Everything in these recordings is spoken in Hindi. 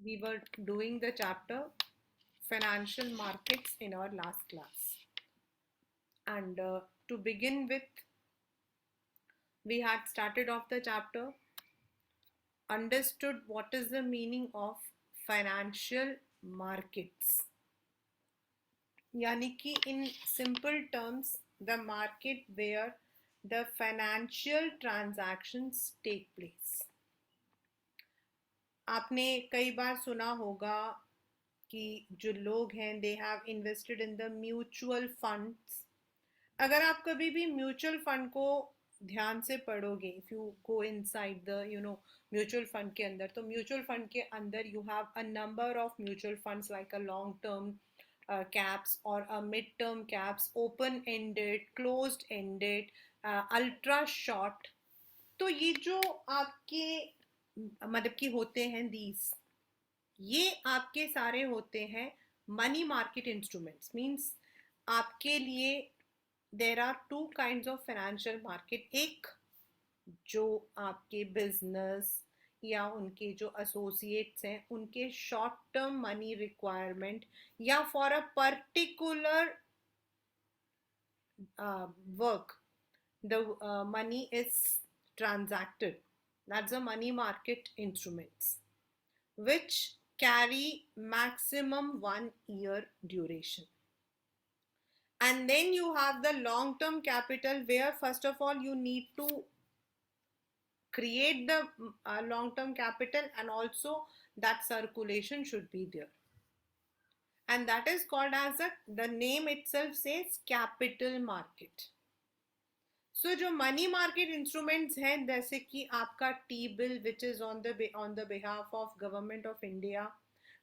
we were doing the chapter financial markets in our last class. And to begin with, we had started off the chapter, understood what is the meaning of financial markets. यानी कि in simple terms, the market where the financial transactions take place. आपने कई बार सुना होगा कि जो लोग हैं they have invested in the mutual funds. अगर आप कभी भी म्यूचुअल फंड को ध्यान से पढ़ोगे, if you go inside the mutual fund के अंदर, तो म्यूचुअल फंड के अंदर you have a number of mutual funds like a long term caps और a mid term caps, open ended, closed ended, ultra short. तो ये जो आपके मतलब कि होते हैं दीज, ये आपके सारे होते हैं मनी मार्केट इंस्ट्रूमेंट्स. मींस आपके लिए there are two kinds of financial market. एक जो आपके बिजनेस या उनके जो एसोसिएट्स हैं उनके शॉर्ट टर्म मनी रिक्वायरमेंट या for a particular work the money is transacted. That's a money market instruments which carry maximum 1 year duration. And then you have the long term capital where first of all you need to create the long term capital, and also that circulation should be there, and that is called as the name itself says capital market. सो जो मनी मार्केट इंस्ट्रूमेंट्स हैं जैसे कि आपका T bill which is on the behalf of government of India.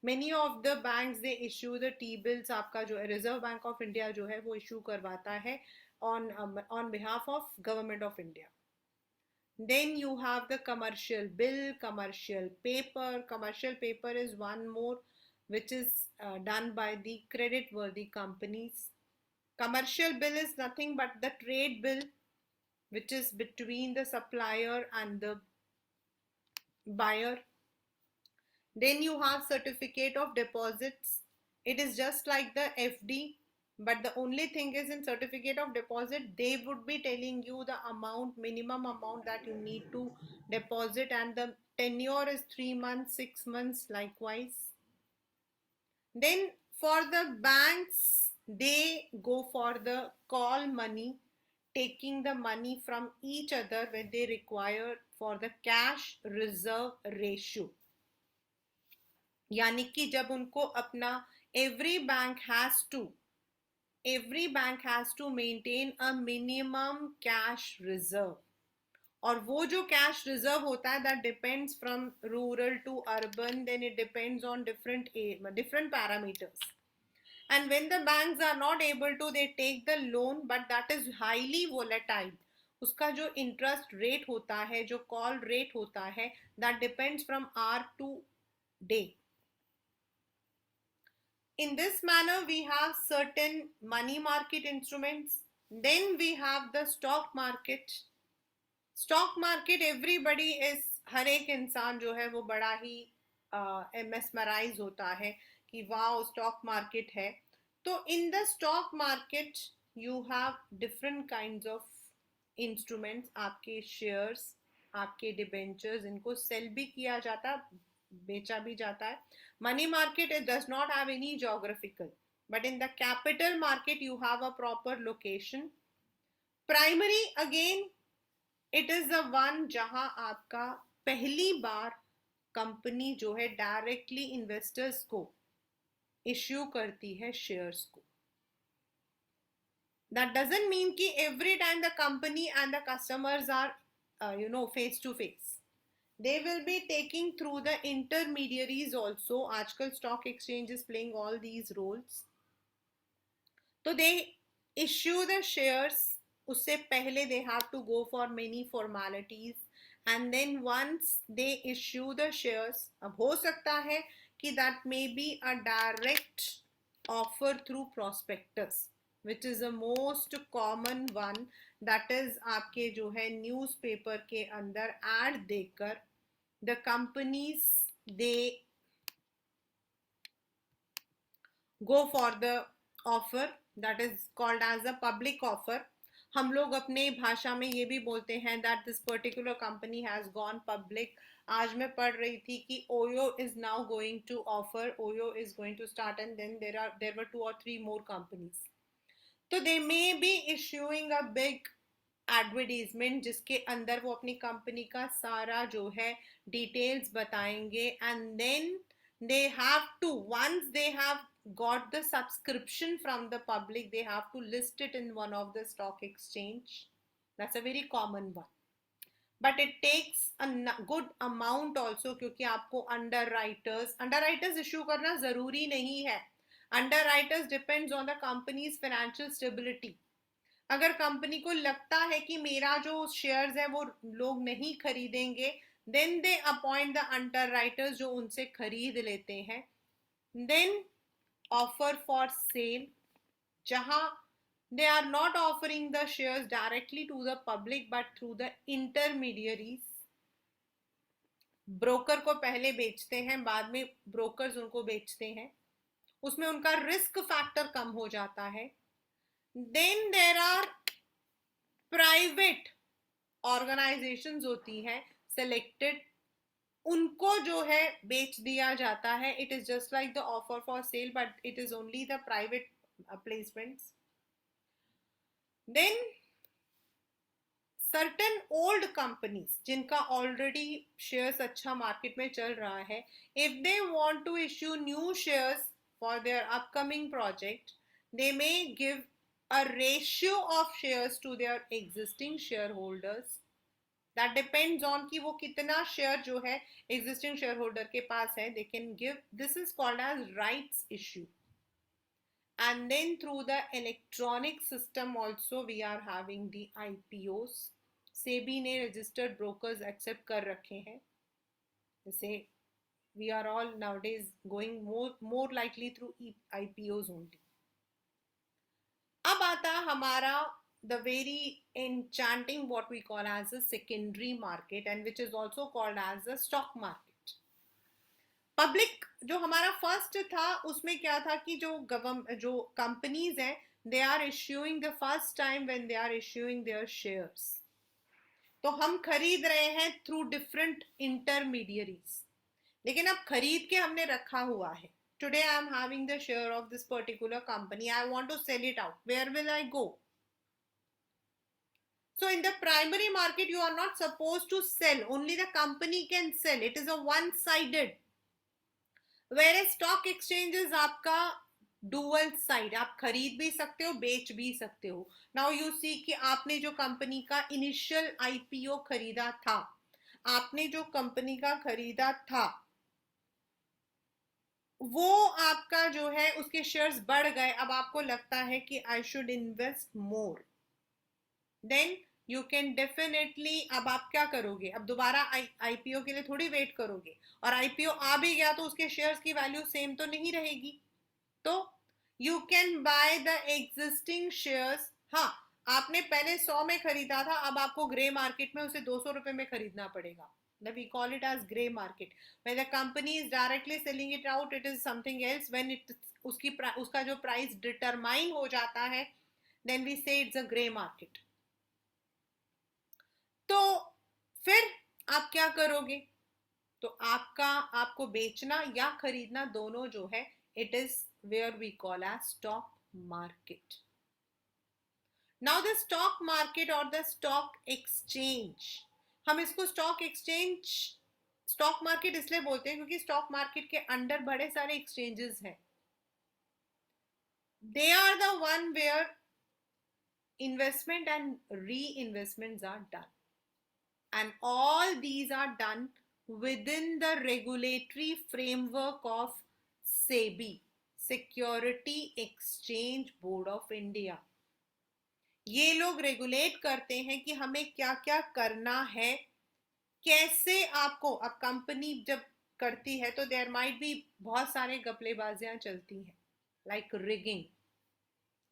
Many of the banks they issue the T bills. आपका जो रिजर्व बैंक ऑफ इंडिया जो है वो इशू करवाता है on behalf of government of India. Then you have the commercial bill, commercial paper. Commercial paper is one more which is done by the credit worthy companies. Commercial bill is nothing but the trade bill which is between the supplier and the buyer. Then you have certificate of deposits. It is just like the FD, but the only thing is in certificate of deposit they would be telling you the amount, minimum amount that you need to deposit, and the tenure is 3 months, 6 months likewise. Then for the banks, they go for the call money, taking the money from each other when they require for the cash reserve ratio. यानी कि जब उनको अपना every bank has to maintain a minimum cash reserve. और वो जो कैश रिजर्व होता है that depends from rural to urban, then it depends on different parameters. And when the banks are not able to, they take the loan, but that is highly volatile. उसका जो इंटरेस्ट रेट होता है, जो कॉल रेट होता है, that depends from hour to day. In this manner, we have certain money market instruments. Then we have the stock market. Stock market, everybody is, हर एक इंसान जो है वो बड़ा ही mesmerize होता है कि वाओ स्टॉक मार्केट है. तो in the stock market you have different kinds of instruments. आपके शेयर्स, आपके डिबेंचर्स, इनको सेल भी किया जाता है, बेचा भी जाता है. Money market it does not have any geographical, but in the capital market you have a proper location. Primary again it is the one जहां आपका पहली बार कंपनी जो है डायरेक्टली इन्वेस्टर्स को इश्यू करती है शेयर्स को. दैट डजंट मीन कि every time the company and the customers are face to face. They will be taking through the intermediaries also. आजकल stock exchange is playing all these roles. तो दे इश्यू द शेयर्स. उससे पहले they have to go for many formalities, and then once they issue the shares, अब हो सकता है कि that may be a direct offer through prospectus, which is the most common one. that is आपके जो है न्यूज़पेपर के अंदर ad देकर the companies they go for the offer, that is called as a public offer. हम लोग अपने भाषा में ये भी बोलते हैं that this particular company has gone public. आज मैं पढ़ रही थी कि Oyo is now going to offer, Oyo is going to start, and then there were 2 or 3 more companies. तो they may be issuing a big advertisement जिसके अंदर वो अपनी कंपनी का सारा जो है डिटेल्स बताएंगे, and then they have to, once they have got the subscription from the public, they have to list it in one of the stock exchange. That's a very common one, but it takes a good amount also, क्योंकि आपको अंडर राइटर्स इशू करना जरूरी नहीं है. Under writers depends on the companies financial stability. अगर कंपनी को लगता है कि मेरा जो शेयर्स है वो लोग नहीं खरीदेंगे, then they appoint the underwriters जो उनसे खरीद लेते हैं. देन ऑफर फॉर सेल, जहां they are not offering the shares directly to the public but through the intermediaries. Broker को पहले बेचते हैं, बाद में ब्रोकर्स उनको बेचते हैं. उसमें उनका रिस्क फैक्टर कम हो जाता है. Then there are private organisations होती हैं सेलेक्टेड, उनको जो है बेच दिया जाता है. It is just like the offer for sale but it is only the private placements. Then certain old companies जिनका ऑलरेडी शेयर्स अच्छा मार्केट में चल रहा है, if they want to issue new shares for their upcoming project, they may give a ratio of shares to their existing shareholders. That depends on कि वो कितना शेयर जो है existing shareholder के पास है, they can give. This is called as rights issue. And then through the electronic system also we are having the IPOs. SEBI ने registered brokers accept कर रखे हैं. जैसे we are all nowadays going more likely through IPOs only. अब आता हमारा the very enchanting what we call as a secondary market and which is also called as a stock market. Public जो हमारा फर्स्ट था उसमें क्या था कि जो कंपनीज हैं, they are issuing the first time when they are issuing their shares, तो हम खरीद रहे हैं थ्रू डिफरेंट इंटरमीडियरीज. लेकिन अब खरीद के हमने रखा हुआ है. Today I am having the share of this particular company. I want to sell it out. Where will I go? So in the primary market, you are not supposed to sell. Only the company can sell. It is a one-sided. Whereas stock exchanges आपका dual side. आप खरीद भी सकते हो, बेच भी सकते हो. Now you see कि आपने जो कंपनी का initial IPO खरीदा था, आपने जो कंपनी का खरीदा था, वो आपका जो है उसके शेयर्स बढ़ गए. अब आपको लगता है कि I should invest more, then you can definitely. अब आप क्या करोगे? अब दोबारा आईपीओ के लिए थोड़ी वेट करोगे, और आईपीओ आ भी गया तो उसके शेयर्स की वैल्यू सेम तो नहीं रहेगी. तो you can by the existing shares. हाँ, आपने पहले 100 में खरीदा था, अब आपको ग्रे मार्केट में उसे 200 रुपए में खरीदना पड़ेगा. We call it as gray market. When the company is directly selling it out, it is something else. When उसका जो price determine हो जाता है, then we say it's a gray market. तो फिर आप क्या करोगे? तो आपको बेचना या खरीदना दोनों जो है, it is where we call as stock market. Now the stock market or the stock exchange, हम इसको स्टॉक मार्केट इसलिए बोलते हैं क्योंकि स्टॉक मार्केट के अंडर बड़े सारे एक्सचेंजेस हैं. They are the one where investment and reinvestments are done, and all these are done within the regulatory framework of SEBI, Security Exchange Board of India. ये लोग रेगुलेट करते हैं कि हमें क्या क्या करना है, कैसे आपको. अब कंपनी जब करती है तो देयर माइट बी बहुत सारे गपलेबाजियां चलती हैं, लाइक रिगिंग,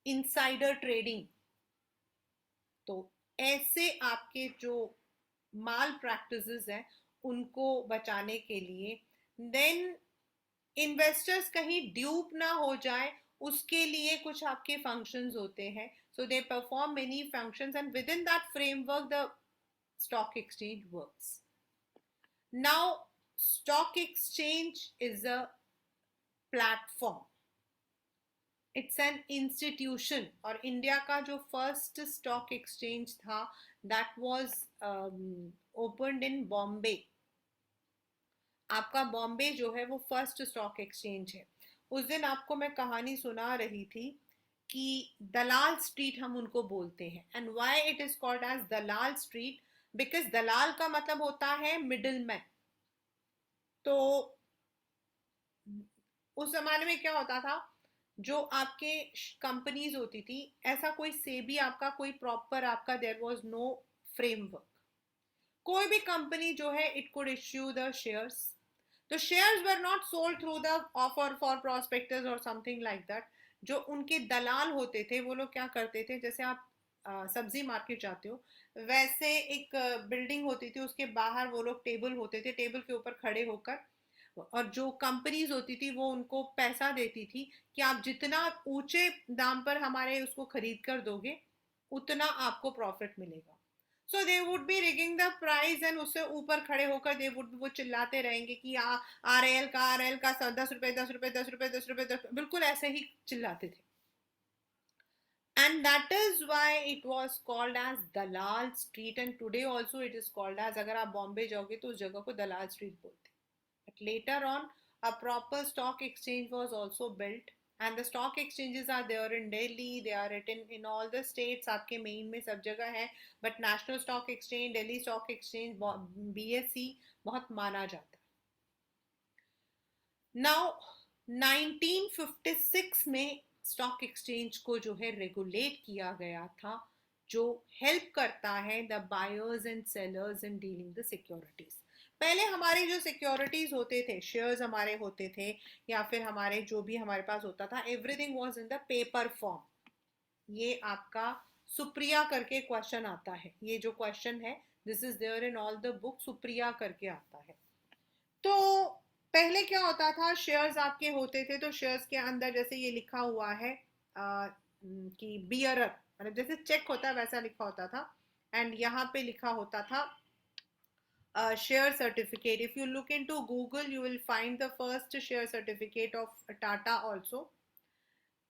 इनसाइडर ट्रेडिंग. तो ऐसे आपके जो माल प्रैक्टिसेस हैं उनको बचाने के लिए, देन इन्वेस्टर्स कहीं ड्यूप ना हो जाए, उसके लिए कुछ आपके फंक्शंस होते हैं. So they perform many functions and within that framework the stock exchange works. Now, stock exchange is a platform. It's an institution. और इंडिया का जो फर्स्ट स्टॉक एक्सचेंज था, that was opened in Bombay. आपका बॉम्बे जो है वो फर्स्ट स्टॉक एक्सचेंज है. उस दिन आपको मैं कहानी सुना रही थी कि दलाल स्ट्रीट हम उनको बोलते हैं. And why it is called as Dalal street? Because दलाल का मतलब होता है मिडिल मैन. तो उस जमाने में क्या होता था, जो आपके कंपनीज होती थी, ऐसा कोई सेबी आपका कोई प्रॉपर आपका देयर वाज नो फ्रेमवर्क. कोई भी कंपनी जो है it could issue the shares. तो shares were not sold through the offer for prospectus और समथिंग लाइक दैट. जो उनके दलाल होते थे वो लोग क्या करते थे, जैसे आप सब्जी मार्केट जाते हो, वैसे एक बिल्डिंग होती थी, उसके बाहर वो लोग टेबल होते थे, टेबल के ऊपर खड़े होकर, और जो कंपनीज होती थी वो उनको पैसा देती थी कि आप जितना ऊंचे दाम पर हमारे उसको खरीद कर दोगे उतना आपको प्रॉफिट मिलेगा. So they would be rigging the price एंड उससे ऊपर खड़े होकर दे वुड वो चिल्लाते रहेंगे कि आर एल का 10 रुपए 10 रुपए 10 रुपए 10 रुपए 10, बिल्कुल ऐसे ही चिल्लाते थे. And that is why it was called as Dalal Street, and today also it is called as, अगर आप बॉम्बे जाओगे तो उस जगह को दलाल स्ट्रीट बोलते हैं. But later on a proper stock exchange was also built, and the stock exchanges are there in Delhi, they are written in all the states, आपके मेन में सब जगह है. But National Stock Exchange, Delhi Stock Exchange, BSE बहुत माना जाता है. नाउ 1956 में स्टॉक एक्सचेंज को जो है रेगुलेट किया गया था, जो हेल्प करता है the buyers and sellers in dealing the securities. पहले हमारे जो सिक्योरिटीज होते थे, शेयर्स हमारे होते थे, या फिर हमारे जो भी हमारे पास होता था, everything was in the paper form. ये आपका सुप्रिया करके क्वेश्चन आता है. ये जो क्वेश्चन है, this is there in all the book, Supriya करके आता है. तो पहले क्या होता था, शेयर्स आपके होते थे, तो शेयर्स के अंदर जैसे ये लिखा हुआ है कि बियरर, मतलब जैसे चेक होता है वैसा लिखा होता था. एंड यहाँ पे लिखा होता था share certificate. If you look into Google you will find the first share certificate of Tata also.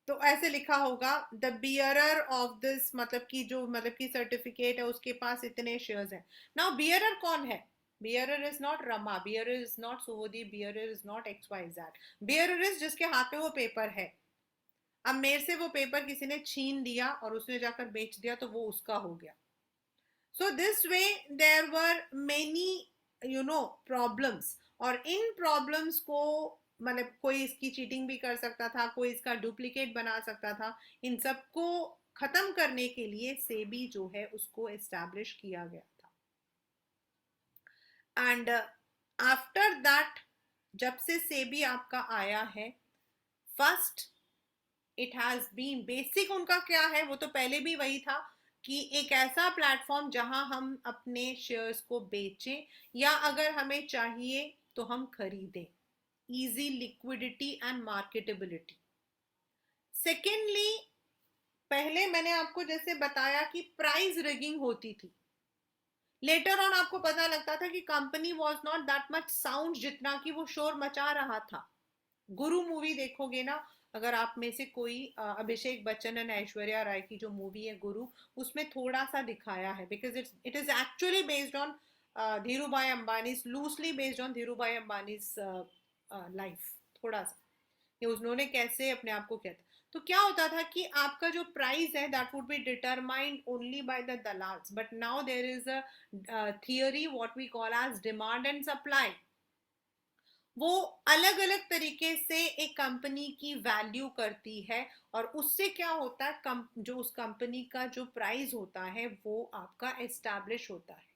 तो ऐसे लिखा होगा द बियरर ऑफ दिस, मतलब कि जो मतलब कि सर्टिफिकेट है उसके पास इतने शेयर्स हैं. नाउ बियरर कौन है? Bearer is not Rama, bearer is not Suvodi, bearer is not XYZ. Bearer is जिसके हाथ में वो पेपर है. अब मेरे से वो पेपर किसी ने छीन दिया और उसने जाकर बेच दिया तो वो उसका हो गया. So this way there were many problems. और इन प्रॉब्लम्स को मतलब कोई इसकी चीटिंग भी कर सकता था, कोई इसका डुप्लीकेट बना सकता था. इन सबको खत्म करने के लिए सेबी जो है उसको एस्टैब्लिश किया गया. एंड आफ्टर दैट जब से सेबी आपका आया है, first it has been basic उनका क्या है, वो तो पहले भी वही था कि एक ऐसा प्लेटफॉर्म जहां हम अपने शेयर्स को बेचें, या अगर हमें चाहिए तो हम खरीदें. Easy liquidity and marketability. Secondly, पहले मैंने आपको जैसे बताया कि प्राइस रिगिंग होती थी. लेटर ऑन आपको पता लगता था कि company was not that much sound जितना कि वो शोर मचा रहा था. गुरु मूवी देखोगे ना, अगर आप में से कोई अभिषेक बच्चन एंड ऐश्वर्या राय की जो मूवी है गुरु, उसमें थोड़ा सा दिखाया है, because it is actually based on Dhirubhai Ambani, loosely based on Dhirubhai Ambani life. थोड़ा सा कि उन्होंने कैसे अपने आप को किया था. तो क्या होता था कि आपका जो प्राइस है that would be determined only by the दलाल्स. But now there is a theory what we call as demand and supply. वो अलग अलग तरीके से एक कंपनी की वैल्यू करती है, और उससे क्या होता है, जो उस कंपनी का जो प्राइस होता है वो आपका एस्टैब्लिश होता है.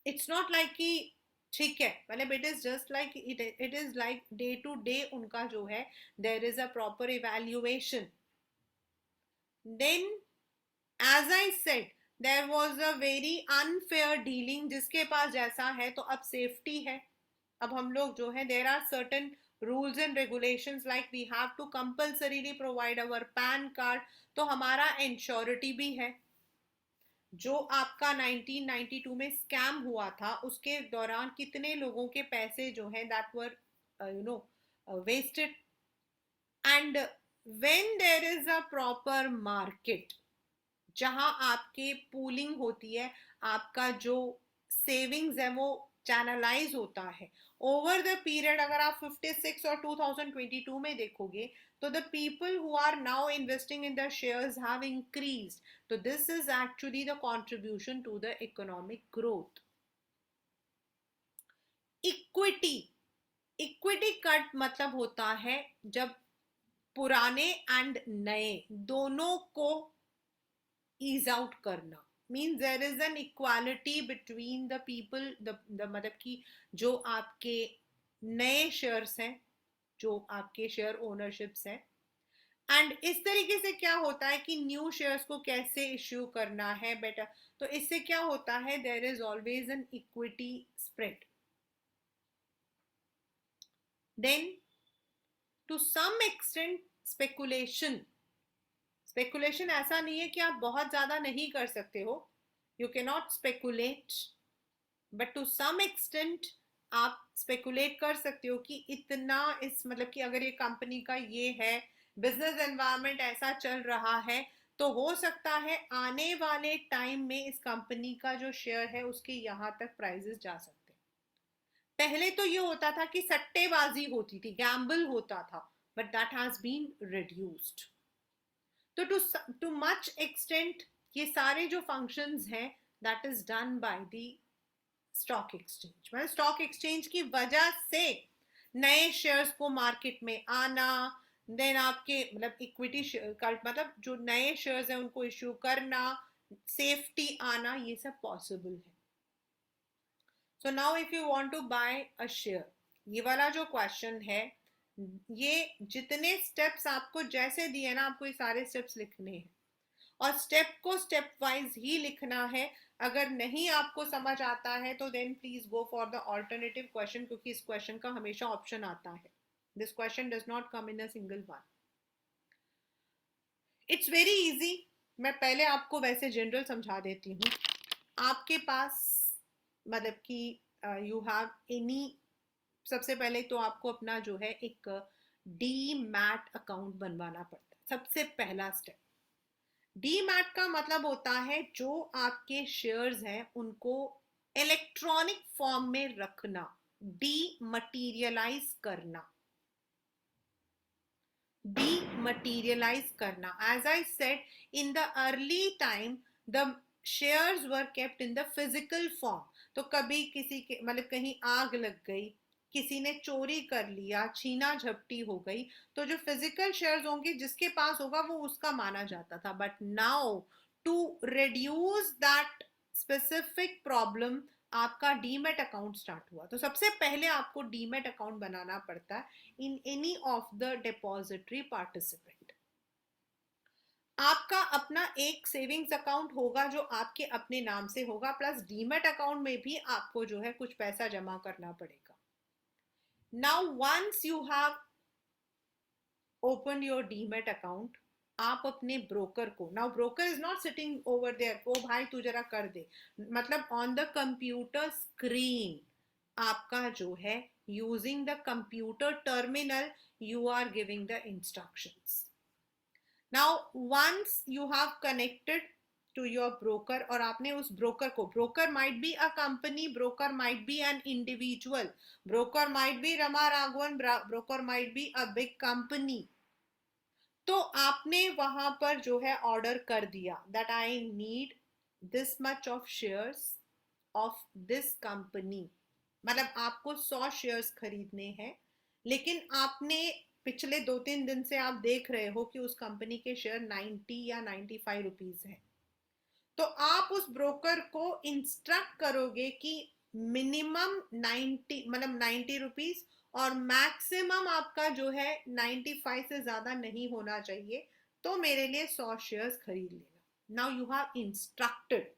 इट्स नॉट लाइक कि ठीक है, मतलब it is just like it is like day to day उनका जो है there is a proper evaluation. Then as I said there was a very unfair dealing. जिसके पास जैसा है तो अब सेफ्टी है. अब हम लोग जो है, there are certain rules and regulations like we have to compulsorily provide our PAN card, तो हमारा इंश्योरिटी भी है। जो आपका 1992 में स्कैम हुआ था उसके दौरान कितने लोगों के पैसे जो है that were wasted. And when there is a proper market जहां आपके पूलिंग होती है, आपका जो सेविंग्स है वो चैनलाइज होता है ओवर द पीरियड। अगर आप 56 और 2022 में देखोगे तो the people who are now investing in the shares have increased, तो this is actually the contribution to the economic growth. Equity, equity cut मतलब होता है जब पुराने एंड नए दोनों को ईज आउट करना, means there is an equality between the people, the मतलब कि जो आपके नए शेयर्स हैं, जो आपके शेयर ओनरशिप्स हैं। एंड इस तरीके से क्या होता है कि न्यू शेयर्स को कैसे इश्यू करना है बेटर, तो इससे क्या होता है, there is always an equity spread. Then to some extent speculation, speculation ऐसा नहीं है कि आप बहुत ज्यादा नहीं कर सकते हो, you can not speculate, but to some extent आप स्पेकुलेट कर सकते हो कि इतना इस मतलब कि अगर ये कंपनी का ये है, बिजनेस एनवायरनमेंट ऐसा चल रहा है, तो हो सकता है आने वाले टाइम में इस कंपनी का जो शेयर है उसके यहां तक प्राइजेस जा सकते हैं। पहले तो ये होता था कि सट्टेबाजी होती थी, गैम्बल होता था, but that has been reduced. तो टू मच एक्सटेंट ये सारे जो फंक्शंस हैं that is done by the stock exchange. मतलब स्टॉक एक्सचेंज की वजह से नए शेयर्स को मार्केट में आना, देन आपके मतलब इक्विटी मतलब जो नए शेयर्स हैं उनको इश्यू करना, सेफ्टी आना, ये सब पॉसिबल है। So now if you want to buy a share, ये वाला जो क्वेश्चन है, ये जितने स्टेप्स आपको जैसे दिए ना, आपको ये सारे स्टेप्स लिखने हैं और स्टेप को स्टेप वाइज ही लिखना है। अगर नहीं आपको समझ आता है तो then please go for the alternative question, क्योंकि इस क्वेश्चन का हमेशा ऑप्शन आता है। This question does not come in a single one. It's very easy. मैं पहले आपको वैसे जनरल समझा देती हूँ। आपके पास मतलब कि यू हैव एनी, सबसे पहले तो आपको अपना जो है एक डी मैट अकाउंट बनवाना पड़ता है, सबसे पहला स्टेप। डीमैट का मतलब होता है जो आपके शेयर्स हैं उनको इलेक्ट्रॉनिक फॉर्म में रखना, डीमटीरियलाइज करना, डीमटीरियलाइज करना। As I said, in the early time the shares were kept in the physical form. तो कभी किसी के मतलब कहीं आग लग गई, किसी ने चोरी कर लिया, छीना झपटी हो गई, तो जो फिजिकल शेयर्स होंगे जिसके पास होगा वो उसका माना जाता था। But now to reduce that specific problem आपका डीमेट अकाउंट स्टार्ट हुआ। तो सबसे पहले आपको डीमेट अकाउंट बनाना पड़ता है in any of the depository participant. आपका अपना एक सेविंग्स अकाउंट होगा जो आपके अपने नाम से होगा, प्लस डीमेट अकाउंट में भी आपको जो है कुछ पैसा जमा करना पड़ेगा। Now once you have open your demat account, आप अपने ब्रोकर को, now broker is not sitting over there, ओ भाई तू जरा कर दे, मतलब ऑन द कंप्यूटर स्क्रीन आपका जो है using the computer terminal you are giving the instructions. Now once you have connected to your broker और आपने उस ब्रोकर को, broker might be a company, broker might be an individual, broker might be Rama Raghavan, broker might be a big company. तो आपने वहां पर जो है ऑर्डर कर दिया that I need this much of shares of this company, मतलब आपको 100 शेयर्स खरीदने हैं, लेकिन आपने पिछले 2-3 दिन से आप देख रहे हो कि उस कंपनी के शेयर 90 या 95 रुपीज है। तो आप उस ब्रोकर को इंस्ट्रक्ट करोगे कि मिनिमम 90 मतलब 90 रुपीज और मैक्सिमम आपका जो है 95 से ज्यादा नहीं होना चाहिए, तो मेरे लिए 100 शेयर्स खरीद लेना। Now you have instructed.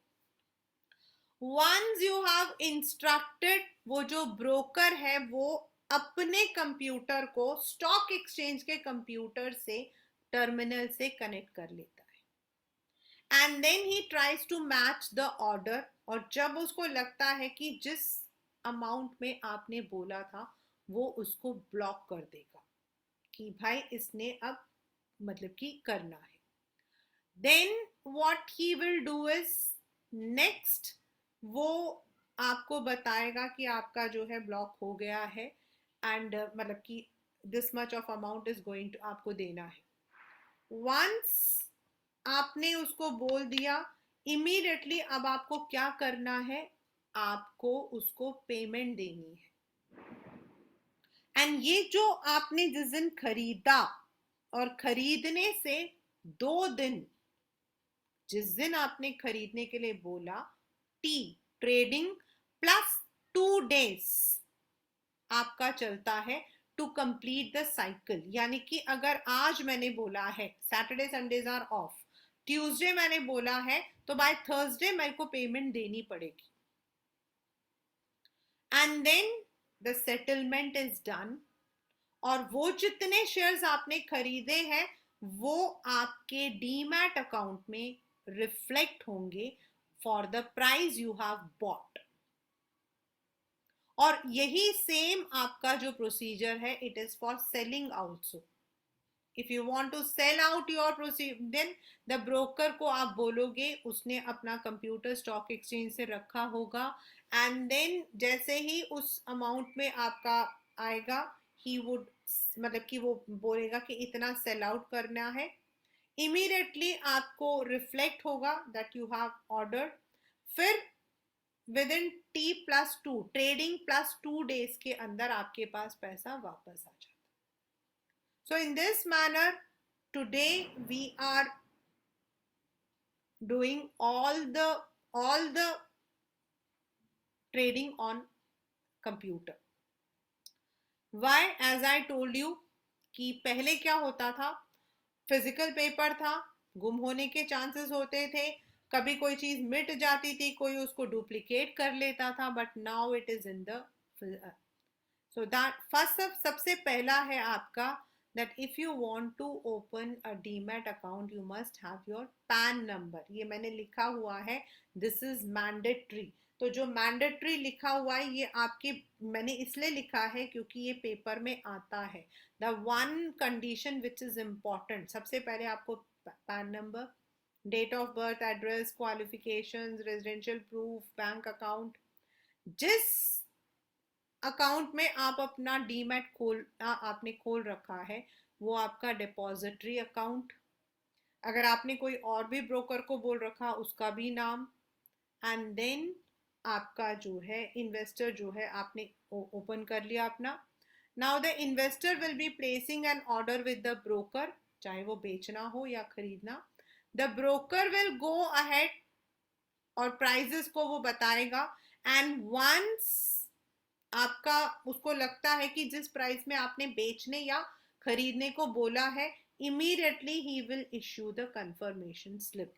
Once you have instructed, वो जो ब्रोकर है वो अपने कंप्यूटर को स्टॉक एक्सचेंज के कंप्यूटर से टर्मिनल से कनेक्ट कर लेता है, and then he tries to match the order, और जब उसको लगता है कि जिस अमाउंट में आपने बोला था वो उसको ब्लॉक कर देगा कि भाई इसने अब मतलब कि करना है, then what he will do is, next वो आपको बताएगा कि आपका जो है ब्लॉक हो गया है, एंड मतलब कि this much of amount is going to आपको देना है। वंस आपने उसको बोल दिया, इमीडिएटली अब आपको क्या करना है, आपको उसको पेमेंट देनी है। एंड ये जो आपने जिस दिन खरीदा और खरीदने से 2 दिन, जिस दिन आपने खरीदने के लिए बोला, टी ट्रेडिंग प्लस 2 डेज आपका चलता है टू कंप्लीट द साइकिल। यानी कि अगर आज मैंने बोला है Saturday Sundays are off, Tuesday मैंने बोला है, तो बाय थर्सडे मेरे को पेमेंट देनी पड़ेगी, and then the settlement is done, और वो जितने शेयर्स आपने खरीदे हैं वो आपके डीमैट अकाउंट में रिफ्लेक्ट होंगे for the price you have bought. और यही सेम आपका जो प्रोसीजर है, it is for selling also. If you want to sell out your procedure, then the broker को आप बोलोगे, उसने अपना कंप्यूटर स्टॉक एक्सचेंज से रखा होगा, एंड देन जैसे ही उस अमाउंट में आपका आएगा, ही वुड मतलब कि वो बोलेगा कि इतना सेल आउट करना है, इमीडिएटली आपको रिफ्लेक्ट होगा दैट यू हैव ऑर्डर, फिर with in T+2 trading +2 days के अंदर आपके पास पैसा वापस आ जाता। So in this manner, today we are doing all the trading on computer. Why? As I told you कि पहले क्या होता था, फिजिकल पेपर था, गुम होने के चांसेस होते थे, कभी कोई चीज मिट जाती थी, कोई उसको डुप्लीकेट कर लेता था, but now it is in the, so that first सबसे पहला है आपका that if you want to open a demat account you must have your PAN number। ये मैंने लिखा हुआ है, this is mandatory। तो जो मैंडेटरी लिखा हुआ है ये आपके, मैंने इसलिए लिखा है क्योंकि ये पेपर में आता है। The one condition which is important, सबसे पहले आपको PAN number, date of birth, address, qualifications, residential proof, bank account, जिस अकाउंट में आप अपना डीमैट आपने खोल रखा है वो आपका डिपॉजिटरी अकाउंट, अगर आपने कोई और भी ब्रोकर को बोल रखा उसका भी नाम, एंड देन आपका जो है इन्वेस्टर जो है आपने ओपन कर लिया अपना। Now the investor will be placing an order with the broker, चाहे वो बेचना हो या खरीदना। The broker will go ahead और प्राइजेस को वो बताएगा, एंड वंस आपका उसको लगता है कि जिस प्राइस में आपने बेचने या खरीदने को बोला है, immediately he will issue the confirmation slip.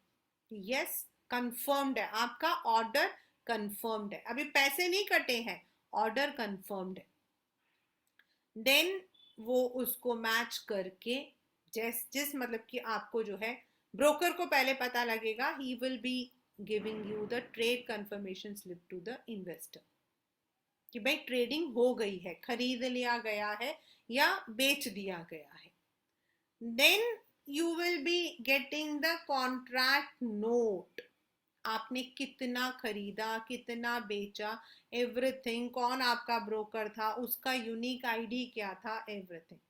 Yes, confirmed है, आपका ऑर्डर कंफर्म्ड है, अभी पैसे नहीं कटे हैं, ऑर्डर कंफर्म्ड है। देन वो उसको मैच करके जिस मतलब कि आपको जो है ब्रोकर को पहले पता लगेगा, he will be giving you the trade confirmation slip to the investor कि भाई ट्रेडिंग हो गई है, खरीद लिया गया है या बेच दिया गया है। Then you will be getting the contract note, आपने कितना खरीदा, कितना बेचा, एवरीथिंग, कौन आपका ब्रोकर था, उसका यूनिक आईडी क्या था, everything,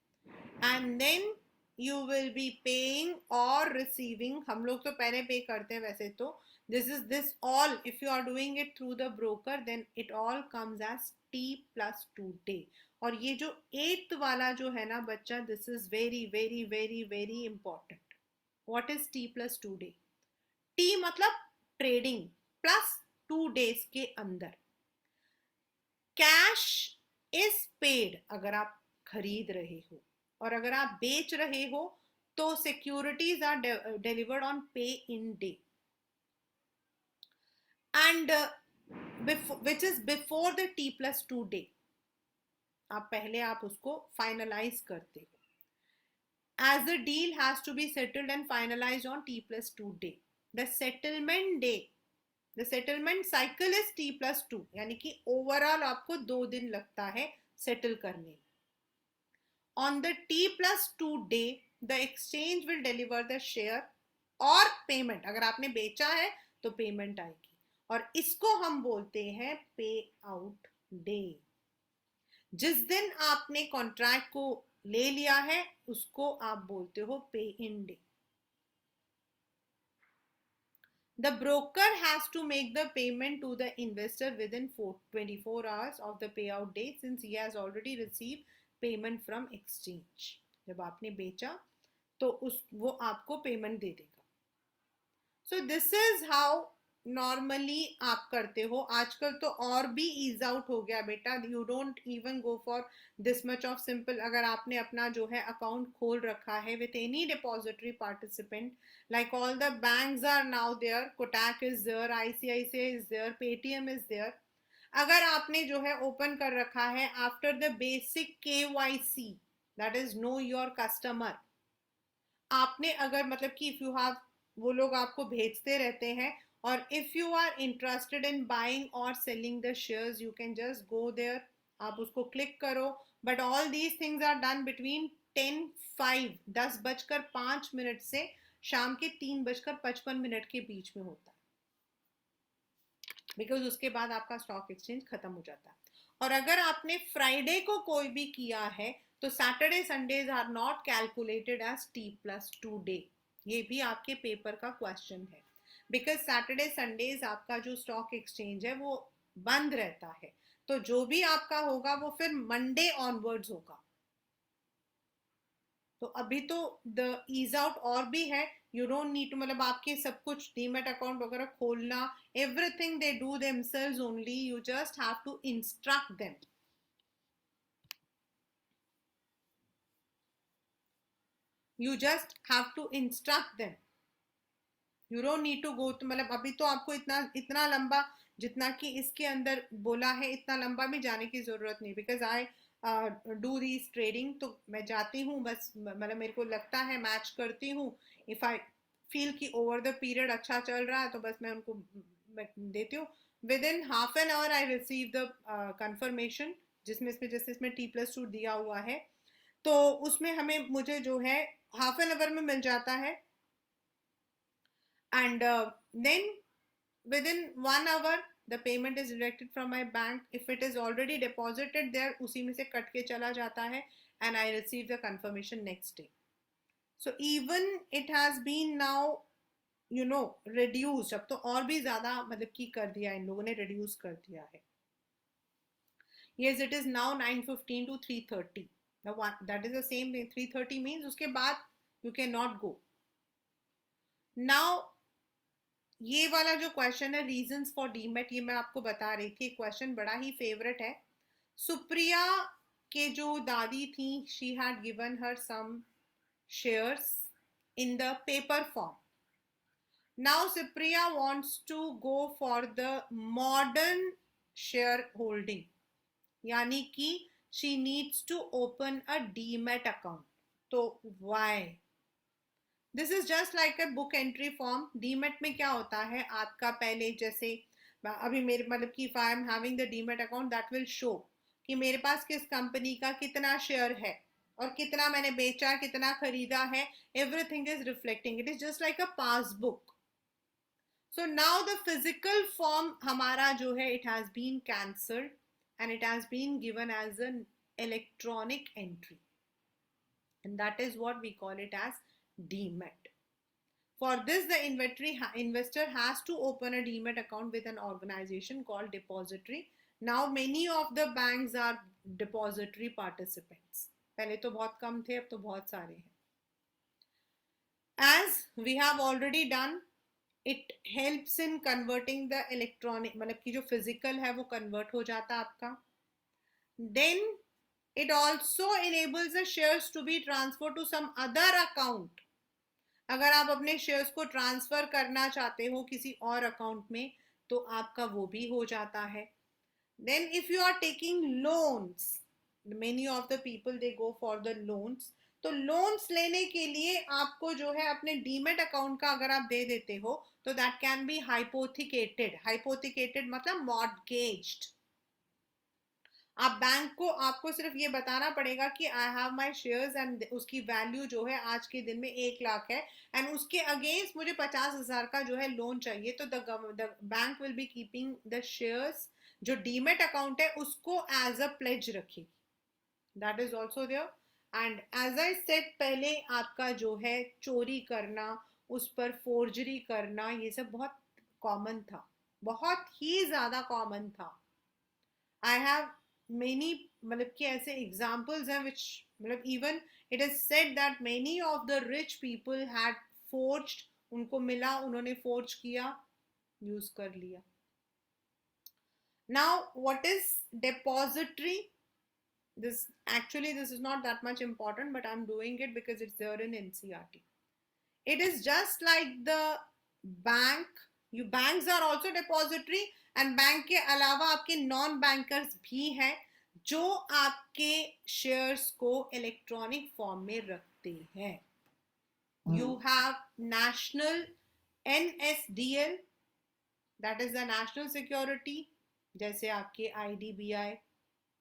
and then you will be paying और रिसीविंग। हम लोग तो पहले पे करते हैं वैसे तो, this all if you are doing it through the broker then it all comes as T+2 day। और ये जो 8th वाला जो है ना बच्चा, this is very very very very important। what is T+2 day? T मतलब ट्रेडिंग +2 days के अंदर, कैश इज पेड अगर आप खरीद रहे हो, और अगर आप बेच रहे हो तो सिक्योरिटीज आर डिलीवर्ड ऑन पे in day. And which is before the T+2 day. आप पहले आप उसको फाइनलाइज करते हो. As the deal has to be settled and finalized on T+2 day. The settlement day, the settlement cycle is T+2, यानी कि ओवरऑल आपको 2 दिन लगता है सेटल करने में. On the T+2 day, the exchange will deliver the share और पेमेंट. अगर आपने बेचा है तो पेमेंट आएगी, और इसको हम बोलते हैं पे आउट डे. जिस दिन आपने कॉन्ट्रैक्ट को ले लिया है उसको आप बोलते हो पे in day. The broker has to make the payment to the investor within 24 hours of the payout date since he has already received payment from exchange. जब आपने बेचा तो वो आपको पेमेंट दे देगा. So this is how normally आप करते हो. आजकल तो और भी ईज आउट हो गया बेटा. You don't even go for this much of simple. अगर आपने अपना जो है अकाउंट खोल रखा है with any depository participant, like all the banks are now there, Kotak is there, ICICI is there, Paytm is there. अगर आपने जो है ओपन कर रखा है after the basic KYC, that is know your customer, आपने अगर मतलब कि इफ यू हैव, वो लोग आपको भेजते रहते हैं, और if you are interested in buying or selling the shares, you can just go there, आप उसको क्लिक करो. but all these things are done between 10:05 10:05 से शाम के 3:55 के बीच में होता है, बिकॉज उसके बाद आपका स्टॉक एक्सचेंज खत्म हो जाता है. और अगर आपने फ्राइडे को कोई भी किया है तो Saturday Sundays are not calculated as T+2 day. ये भी आपके पेपर का क्वेश्चन है, बिकॉज सैटरडे संडेज आपका जो स्टॉक एक्सचेंज है वो बंद रहता है. तो जो भी आपका होगा वो फिर मंडे ऑनवर्ड्स होगा. तो अभी तो द ईज आउट और भी है. यू डोंट नीड टू, मतलब आपके सब कुछ डीमेट अकाउंट वगैरह खोलना, everything they do themselves only. You just have to instruct them. You just have to instruct them. You don't need to go to, मतलब अभी तो आपको इतना लंबा जितना कि इसके अंदर बोला है इतना लंबा भी जाने की जरूरत नहीं. Because I do these trading, तो मैं जाती हूँ बस, मतलब मेरे को लगता है मैच करती हूँ. इफ आई फील कि ओवर द पीरियड अच्छा चल रहा है तो बस मैं उनको देती हूँ. With in half an hour I receive the confirmation, जिसमें जैसे इसमें T+2 दिया हुआ है, तो उसमें हमें मुझे जो है हाफ एन आवर में मिल जाता है. And then within 1 hour the payment is directed from my bank. if it is already deposited there, उसी में से कट के चला जाता है, and I receive the confirmation next day. so even it has been now reduced. अब तो और भी ज्यादा मतलब की कर दिया, इन लोगों ने reduce कर दिया है. yes, it is now 9:15 to 3:30. that is the same thing. 3:30 means उसके बाद you cannot go. now ये वाला जो क्वेश्चन है रीजंस फॉर डीमेट, ये मैं आपको बता रही थी. क्वेश्चन बड़ा ही फेवरेट है. सुप्रिया के जो दादी थी, she had given her some shares in the paper form. Now Supriya wants to go for the modern share holding, यानी कि she needs to open a demat account. तो why? This is just like a book entry form. Demat में क्या होता है, आपका पहले जैसे अभी मेरे मतलब कि if I am having the demat account, that will show कि मेरे पास किस कंपनी का कितना शेयर है और कितना मैंने बेचा, कितना खरीदा है. Everything is reflecting. It is just like a passbook. So now the physical form हमारा जो है it has been cancelled and it has been given as an electronic entry, and that is what we call it as Demat. For this, the investor has to open a Demat account with an organization called depository. Now, many of the banks are depository participants. पहले तो बहुत कम थे, अब तो बहुत सारे हैं. As we have already done, it helps in converting the electronic, मतलब कि जो physical है वो convert हो जाता आपका. Then it also enables the shares to be transferred to some other account. अगर आप अपने शेयर्स को ट्रांसफर करना चाहते हो किसी और अकाउंट में, तो आपका वो भी हो जाता है. Then if you are taking loans, many of the people they go for the loans. तो लोन्स लेने के लिए आपको जो है अपने डीमेट अकाउंट का अगर आप दे देते हो तो दैट कैन बी हाइपोथिकेटेड. हाइपोथिकेटेड मतलब मॉर्गेज्ड. आप बैंक को आपको सिर्फ ये बताना पड़ेगा कि I have my shares and उसकी वैल्यू जो है आज के दिन में 1 लाख है एंड उसके अगेंस्ट मुझे 50,000 का जो है लोन चाहिए. तो the bank will be keeping the shares, जो डीमेट अकाउंट है उसको एज अ प्लेज रखेगी. That is also there. And as I said पहले, आपका जो है चोरी करना, उस पर फोर्जरी करना, ये सब बहुत कॉमन था, बहुत ही ज्यादा कॉमन था. आई हैव मेनी, मतलब कि ऐसे एग्जाम्पल्स हैं विच, मतलब even it is said that many of the rich people had forged. उनको मिला, उन्होंने फोर्ज किया, यूज कर लिया. Now what is depository? This is not that much important, but I'm doing it because it's there in NCERT. It is just like the bank. Banks are also depository, and bank के अलावा आपके नॉन बैंकर्स भी हैं जो आपके शेयर्स को इलेक्ट्रॉनिक फॉर्म में रखते हैं. You have national NSDL, that is the national security, जैसे आपके IDBI,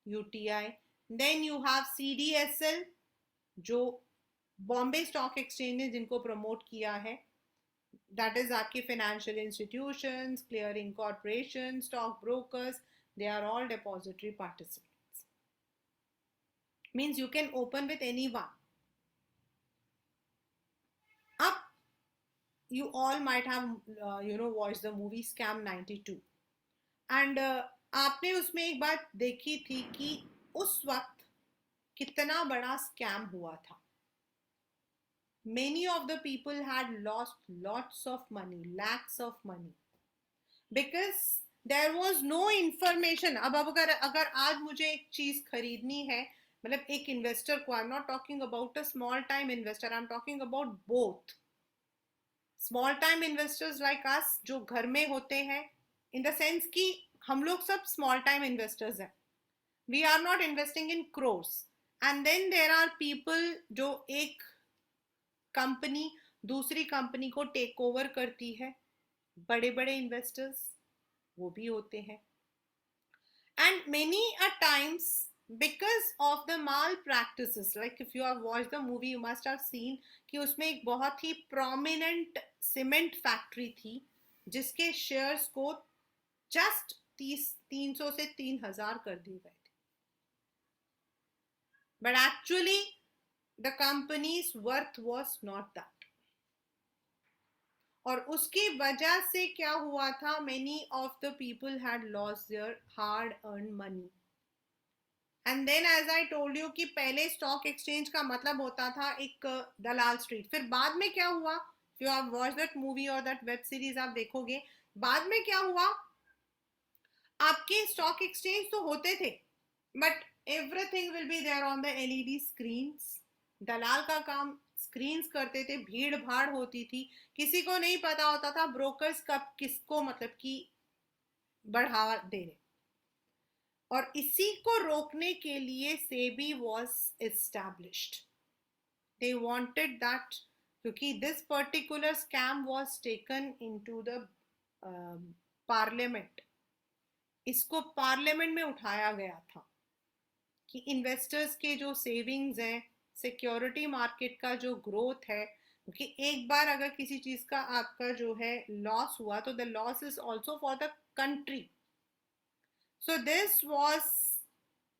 UTI. Then you have CDSL, जो बॉम्बे स्टॉक एक्सचेंज ने जिनको प्रमोट किया है. दैट इज आपके financial institutions, clearing corporation, stock brokers, they are all depository participants. Means you can open with anyone. अब you all might have watched the movie Scam 92, and आपने उसमें एक बात देखी थी कि उस वक्त कितना बड़ा स्कैम हुआ था. Many of the people had lost lots of money, lakhs of money, because there was no information. अब अगर आज मुझे एक चीज खरीदनी है, मतलब एक इन्वेस्टर को, I am not talking about a small time investor, I am talking about both. Small time investors like us जो घर में होते हैं, इन द सेंस कि हम लोग सब स्मॉल टाइम इन्वेस्टर्स हैं. We are not investing in crores. And then there are people जो एक कंपनी दूसरी कंपनी को टेक ओवर करती है, बड़े बड़े इन्वेस्टर्स वो भी होते हैं. And many a times because of the malpractices, like if you have watched the movie you must have seen कि उसमें एक बहुत ही prominent सीमेंट फैक्ट्री थी जिसके शेयर्स को जस्ट 300 से 3,000 कर दिए गए थे. But actually the company's worth was not that. और उसकी वजह से क्या हुआ था, many of the people had lost their hard earn money. And then as I told you कि पहले स्टॉक एक्सचेंज का मतलब होता था एक दलाल स्ट्रीट. फिर बाद में क्या हुआ, you have watch that movie और दैट वेब सीरीज आप देखोगे, बाद में क्या हुआ, आपके स्टॉक एक्सचेंज तो होते थे but everything will be there on the LED screens. दलाल का काम स्क्रीन्स करते थे, भीड़ भाड़ होती थी, किसी को नहीं पता होता था ब्रोकर्स कब किसको मतलब कि बढ़ावा दे रहे. और इसी को रोकने के लिए SEBI was established. They wanted that, क्योंकि this particular scam was taken into the parliament. इसको पार्लियामेंट में उठाया गया था कि इन्वेस्टर्स के जो सेविंग्स हैं, सिक्योरिटी मार्केट का जो ग्रोथ है, क्योंकि एक बार अगर किसी चीज का आपका जो है लॉस हुआ तो the loss is also for the country. So this was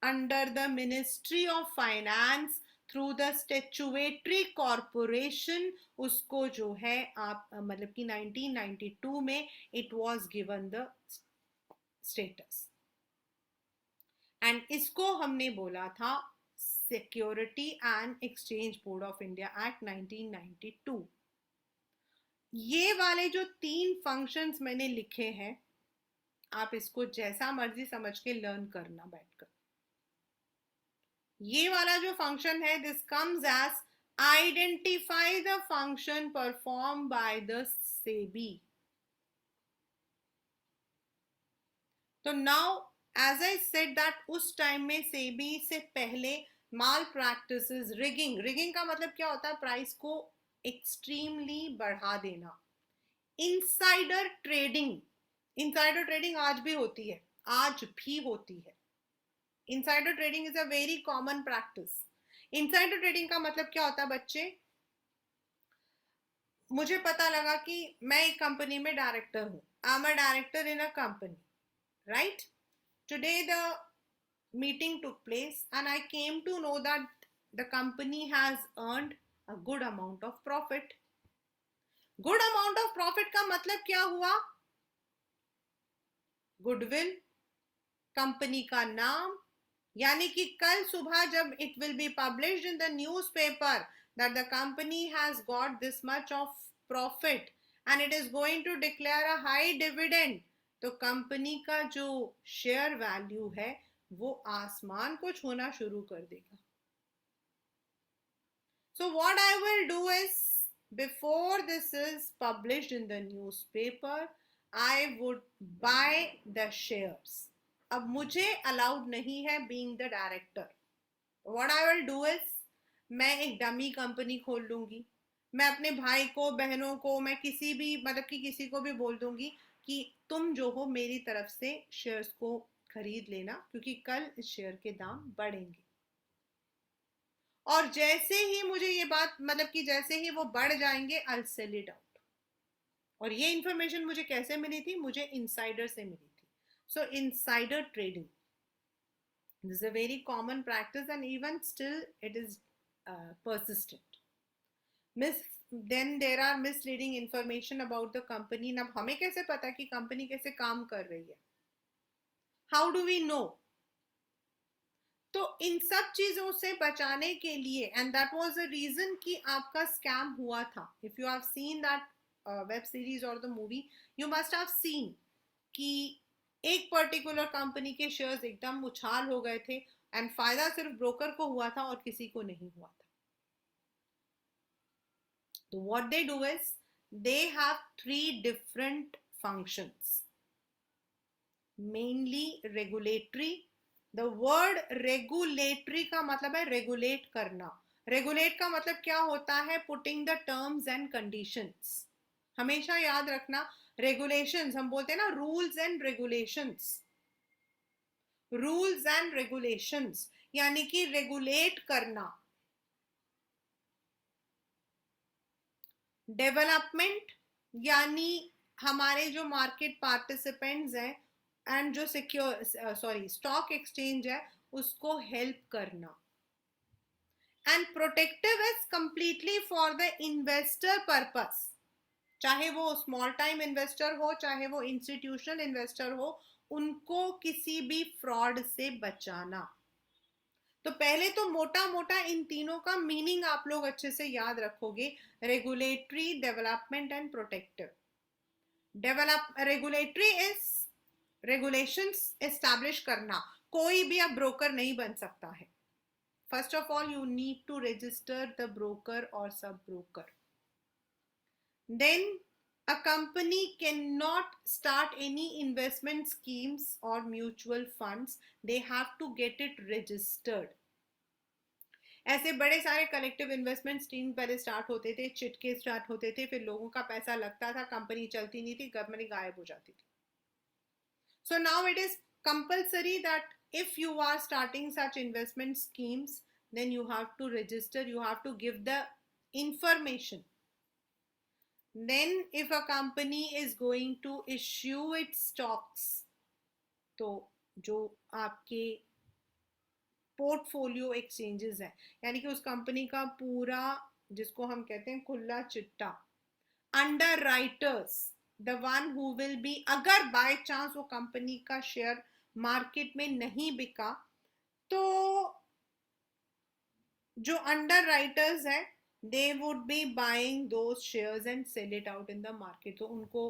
under the Ministry of Finance through the statutory corporation. उसको जो है आप मतलब कि 1992 में it was given the status. and इसको हमने बोला था Security and Exchange Board of India Act 1992. ये वाले जो 3 फंक्शंस मैंने लिखे हैं, आप इसको जैसा मर्जी समझ के लर्न करना बैठकर. ये वाला जो फंक्शन है, this comes as identify the function perform by the SEBI. तो now as I said that उस टाइम में सेबी से पहले माल प्रैक्टिसेस, रिगिंग का मतलब क्या होता है? प्राइस को एक्सट्रीमली बढ़ा देना। इनसाइडर ट्रेडिंग आज भी होती है, आज भी होती है। Insider trading is a very common practice. Insider trading का मतलब क्या होता है बच्चे? मुझे पता लगा कि मैं एक कंपनी में डायरेक्टर हूं, I am a director in a company, right? Today the meeting took place and I came to know that the company has earned a good amount of profit. Good amount of profit का मतलब क्या हुआ? गुडविल, कंपनी का नाम, यानी कि कल सुबह जब it will be published in the newspaper that the company has got this much of profit and it is going to declare a high dividend, तो कंपनी का जो शेयर वैल्यू है वो आसमान को छूना शुरू कर देगा। So what I will do is, before this is published in the newspaper, I would buy the shares. अब मुझे अलाउड नहीं है being the director. What I will do is, मैं एक डमी कंपनी खोल लूंगी। मैं अपने भाई को, बहनों को, मैं किसी भी मतलब कि किसी को भी बोल दूंगी कि तुम जो हो मेरी तरफ से शेयर्स को खरीद लेना, क्योंकि कल इस शेयर के दाम बढ़ेंगे। और जैसे ही मुझे ये बात मतलब कि जैसे ही वो बढ़ जाएंगे, आई सेल इट आउट। और ये इंफॉर्मेशन मुझे कैसे मिली थी? मुझे इनसाइडर से मिली थी। So insider trading, this is a very common practice and even still it is persistent. Then there are misleading information about the company. अब हमें कैसे पता कि कंपनी कैसे काम कर रही है? How do we know? तो इन सब चीजों से बचाने के लिए, and that was the reason कि आपका स्कैम हुआ था। If you have seen that web series और the movie, you must have seen कि एक पर्टिकुलर कंपनी के शेयर्स एकदम उछाल हो गए थे एंड फायदा सिर्फ ब्रोकर को हुआ था और किसी को नहीं हुआ था। तो what they do is, they have 3 different functions, mainly regulatory. The word regulatory का मतलब है रेगुलेट करना। रेगुलेट का मतलब क्या होता है? Putting the terms and conditions. हमेशा याद रखना, रेगुलेशंस हम बोलते हैं ना, rules and regulations. Rules and regulations यानी कि रेगुलेट करना। डेवलपमेंट यानी हमारे जो मार्केट पार्टिसिपेंट्स हैं एंड जो स्टॉक एक्सचेंज है उसको हेल्प करना। And protective is completely for the investor purpose, चाहे वो स्मॉल टाइम इन्वेस्टर हो, चाहे वो इंस्टीट्यूशनल इन्वेस्टर हो, उनको किसी भी फ्रॉड से बचाना। तो पहले तो मोटा मोटा इन तीनों का मीनिंग आप लोग अच्छे से याद रखोगे, regulatory, development and protective. Regulatory is regulations establish करना। कोई भी अब ब्रोकर नहीं बन सकता है। First of all you need to register the broker और सब broker. Then a company cannot start any investment schemes or mutual funds, they have to get it registered. ऐसे बड़े सारे कलेक्टिव इन्वेस्टमेंट स्कीम पहले स्टार्ट होते थे, चिटके स्टार्ट होते थे, फिर लोगों का पैसा लगता था, कंपनी चलती नहीं थी, कंपनी गायब हो जाती थी। So now it is compulsory that if you are starting such investment schemes, then you have to register, you have to give the information. Then if a company is going to issue its stocks, तो जो आपके पोर्टफोलियो एक्सचेंजेस है, यानी कि उस कंपनी का पूरा, जिसको हम कहते हैं खुला चिट्टा, under writers, the one who will be, अगर बाय चांस वो कंपनी का शेयर मार्केट में नहीं बिका, तो जो अंडर राइटर्स है they would be buying those shares and sell it out in the market. तो उनको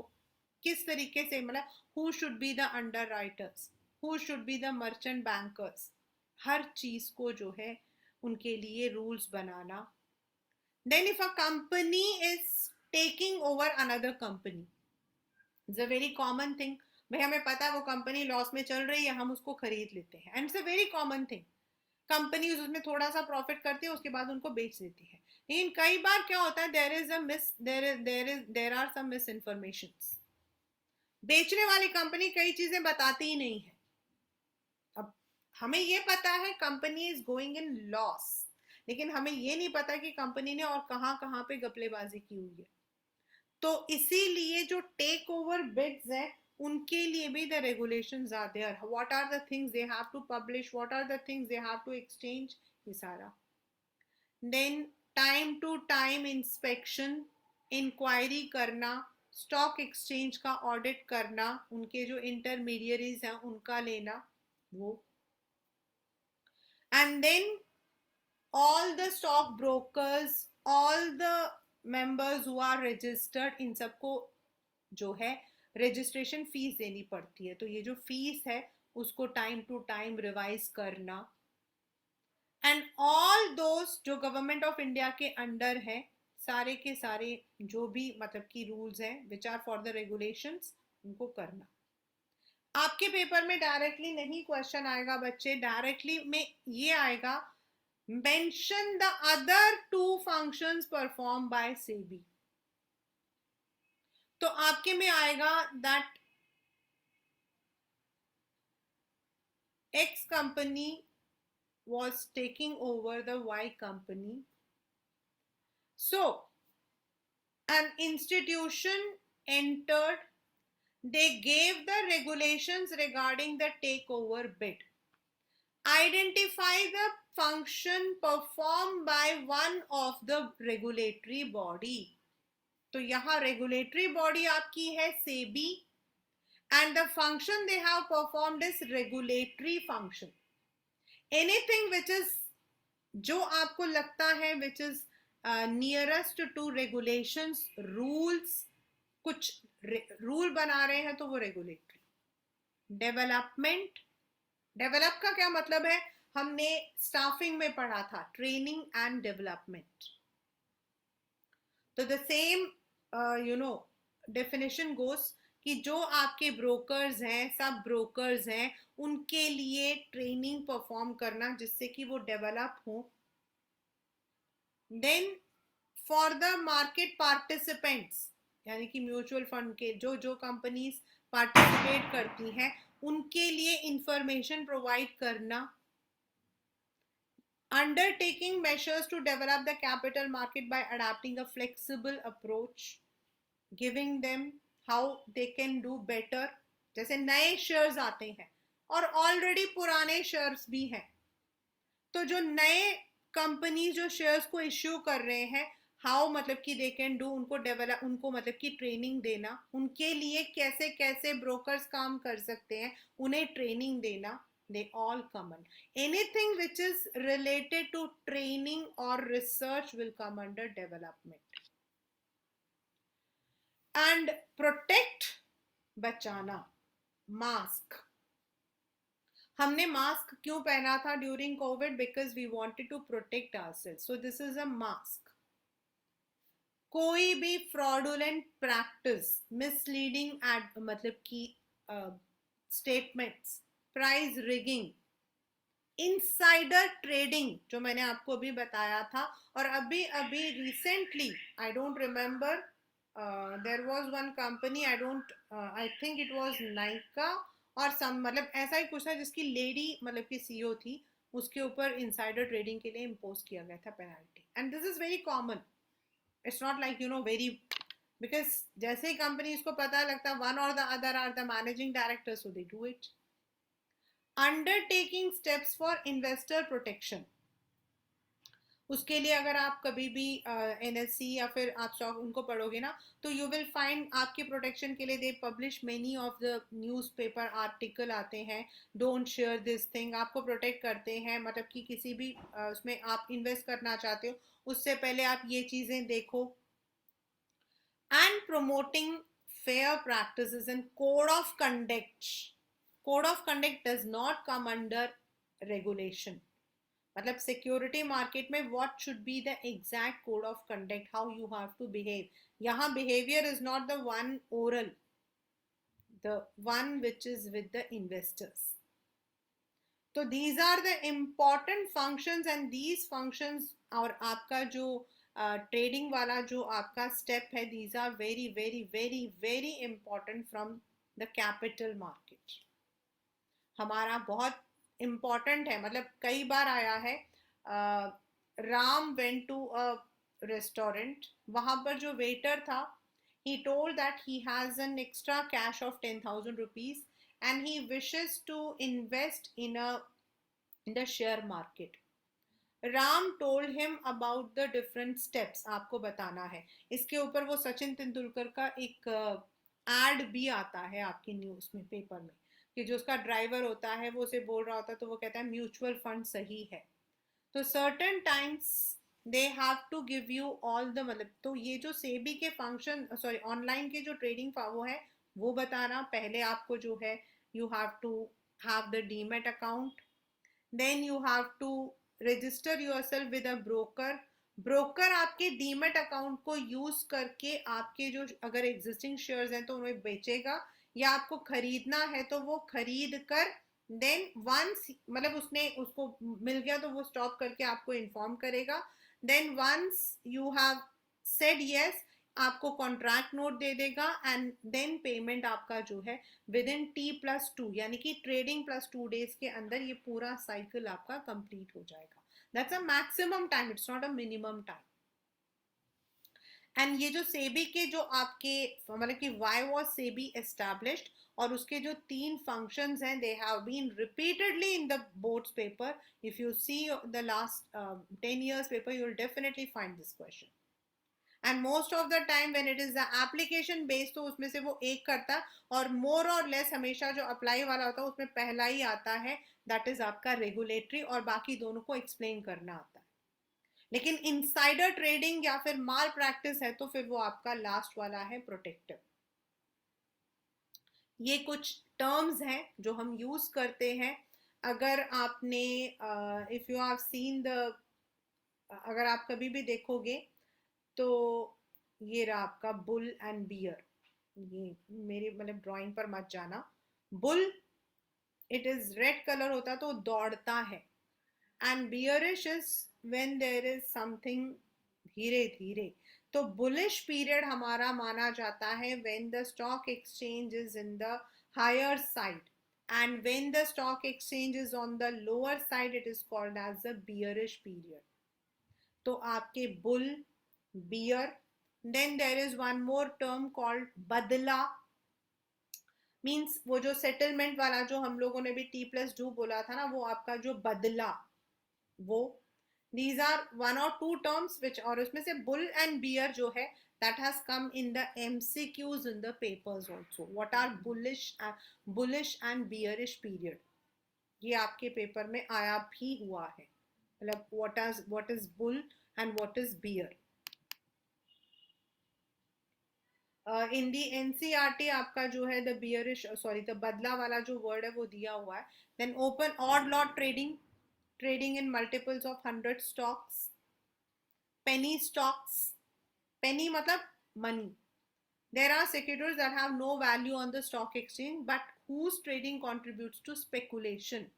किस तरीके से, मतलब who should be the underwriters, who should be the merchant bankers, हर चीज को जो है उनके लिए rules banana. Then if a company is taking over another company, it's a very common thing, भाई हमें पता है वो कंपनी लॉस में चल रही है, हम उसको खरीद लेते हैं, and it's a very common thing. Companies उसमें थोड़ा सा प्रॉफिट करती है, उसके बाद उनको बेच देती है। लेकिन कई बार क्या होता है, there are some misinformation. बेचने वाली कंपनी कई चीजें बताती ही नहीं है। अब हमें ये पता है company is going in loss, लेकिन हमें ये नहीं पता कि कंपनी ने और कहाँ कहाँ पे गपलेबाजी की हुई है। तो इसीलिए जो टेक ओवर बिड्स है, उनके लिए भी the regulations are there, what are the things they have to publish, what are the things they have to exchange, ये सारा। Then time to time inspection, inquiry करना, स्टॉक एक्सचेंज का ऑडिट करना, उनके जो इंटरमीडियरीज हैं उनका लेना वो, and then all the stock brokers, all the members who are registered, इन सबको जो है रजिस्ट्रेशन फीस देनी पड़ती है। तो ये जो फीस है उसको टाइम टू टाइम रिवाइज करना, एंड ऑल दोस्त जो गवर्नमेंट ऑफ इंडिया के अंडर है, सारे के सारे जो भी मतलब की रूल्स हैं which are for the regulations, उनको करना। आपके पेपर में डायरेक्टली नहीं क्वेश्चन आएगा बच्चे, डायरेक्टली में ये आएगा, mention the other two functions performed by SEBI। तो आपके में आएगा that X company was taking over the Y company, so an institution entered, they gave the regulations regarding the takeover bid, identify the function performed by one of the regulatory body। तो यहां रेगुलेटरी बॉडी आपकी है SEBI, and the function they have performed is regulatory function। anything which is, जो आपको लगता है which is nearest to regulations, rules, कुछ रूल बना रहे हैं तो वो रेगुलेटरी। डेवलपमेंट, डेवलप का क्या मतलब है, हमने स्टाफिंग में पढ़ा था, ट्रेनिंग एंड डेवलपमेंट। तो द सेम डेफिनेशन गोस कि जो आपके ब्रोकर्स हैं, सब ब्रोकर्स हैं, उनके लिए ट्रेनिंग परफॉर्म करना जिससे कि वो डेवलप हो। Then for the market participants, यानी कि म्यूचुअल फंड के जो जो कंपनीज पार्टिसिपेट करती हैं उनके लिए इंफॉर्मेशन प्रोवाइड करना। Undertaking measures to develop the capital market by adopting a flexible approach, giving them how they can do better। जैसे नए शेयर्स आते हैं और ऑलरेडी पुराने शेयर्स भी हैं, तो जो नए कंपनी जो शेयर्स को इश्यू कर रहे हैं, हाउ मतलब कि दे कैन डू, उनको डेवलप, उनको मतलब कि ट्रेनिंग देना, उनके लिए कैसे कैसे ब्रोकर्स काम कर सकते हैं उन्हें ट्रेनिंग देना। they all come under, anything which is related to training or research will come under development। and protect, बचाना, मास्क, हमने मास्क क्यों पहना था during Covid, because we wanted to protect ourselves, so this is a mask. कोई भी फ्रॉडुलेंट प्रैक्टिस, मिसलीडिंग एड मतलब कि statements, price rigging, insider trading जो मैंने आपको अभी बताया था, और अभी अभी recently I don't remember, there was one company, I don't, I think it was Nykaa or some, मतलब ऐसा ही कुछ था जिसकी लेडी मतलब की सीईओ थी, उसके ऊपर इनसाइडर ट्रेडिंग के लिए इम्पोज किया गया था penalty. And this is very common, it's not like very, because जैसे ही कंपनी को पता लगता one or the other are the managing director, so they do it. Undertaking steps for investor protection, उसके लिए अगर आप कभी भी एनएससी या फिर आप स्टॉक उनको पढ़ोगे ना, तो यू विल फाइंड आपके प्रोटेक्शन के लिए they publish many of the newspaper article आते हैं, डोंट शेयर दिस थिंग, आपको प्रोटेक्ट करते हैं, मतलब कि किसी भी उसमें आप इन्वेस्ट करना चाहते हो उससे पहले आप ये चीज़ें देखो। And promoting fair practices and code of conduct, code of conduct does not come under regulation, मतलब सिक्योरिटी मार्केट में what should be the exact code of conduct, how you have to behave, यहाँ behaviour is not the one oral, the one which is with the investors. So these are the important functions, and these functions और आपका जो ट्रेडिंग वाला जो आपका स्टेप है, these are very very very very important from the capital market. हमारा बहुत important है, मतलब कई बार आया है, Ram went to a restaurant, वहां पर जो वेटर था, he told that he has an extra cash of 10,000 rupees and he wishes to invest in the share market. Ram told him about the different steps, आपको बताना है। इसके ऊपर वो सचिन तेंदुलकर का एक एड भी आता है आपकी न्यूज़ में, पेपर में, कि जो उसका ड्राइवर होता है वो उसे बोल रहा होता है, तो वो कहता है म्यूचुअल फंड सही है। तो certain times they have to give you all the, मतलब तो ये जो सेबी के फंक्शन, सॉरी ऑनलाइन के जो ट्रेडिंग वो है, वो बताना पहले आपको जो है, you have to have the demat account, then you have to register yourself with a broker. Broker आपके डीमेट अकाउंट को यूज करके आपके जो अगर एग्जिस्टिंग शेयर्स हैं तो उन्हें बेचेगा, या आपको खरीदना है तो वो खरीद कर देन वंस, मतलब उसने उसको मिल गया तो वो स्टॉप करके आपको इन्फॉर्म करेगा। Then once you have said yes, आपको कॉन्ट्रैक्ट नोट दे देगा, एंड देन पेमेंट आपका जो है विद इन T+2, यानी कि ट्रेडिंग +2 डेज के अंदर ये पूरा साइकिल आपका कंप्लीट हो जाएगा। That's a maximum time, it's not a minimum time. And ये जो सेबी के जो आपके, मतलब कि व्हाई वाज सेबी एस्टैब्लिश्ड, और उसके जो 3 फंक्शंस हैं, they have been repeatedly in the boards paper. If you see the last 10 years paper, you will definitely find this question, and most of the time when it is the application based, तो उसमें से वो एक करता है, और मोर और लेस हमेशा जो अप्लाई वाला होता है उसमें पहला ही आता है, दैट इज आपका रेगुलेटरी, और बाकी दोनों को एक्सप्लेन करना आता है। लेकिन इनसाइडर ट्रेडिंग या फिर माल प्रैक्टिस है तो फिर वो आपका लास्ट वाला है, प्रोटेक्टिव। ये कुछ टर्म्स हैं जो हम यूज करते हैं। अगर आपने if you have seen the, अगर आप कभी भी देखोगे तो ये रहा आपका बुल एंड बियर। ये मेरी मतलब ड्राइंग पर मत जाना। Bull, it is red colour होता है तो दौड़ता है, and bearish is when there is something धीरे धीरे। तो बुलिश पीरियड हमारा माना जाता है when the stock exchange is in the higher side, and when the stock exchange is on the lower side, it is called as the bearish period. तो आपके bull, bear, then there is one more term called badla, means वो जो सेटलमेंट वाला जो हम लोगों ने भी T+2 बोला था ना, वो आपका जो बदला, वो these are 1 or 2 terms which, और उसमें से bull and bear जो है, that has come in the MCQs in the papers also. What are bullish and bearish period, ये आपके पेपर में आया भी हुआ है, मतलब what is bull and what is bear. In the NCERT आपका जो है द बियरिश, सॉरी द बदला वाला जो वर्ड है वो दिया हुआ है। Then open odd lot trading, trading in multiples of 100 stocks, penny stocks, penny मतलब money. There are securities that have no value on the stock exchange but whose trading contributes to speculation,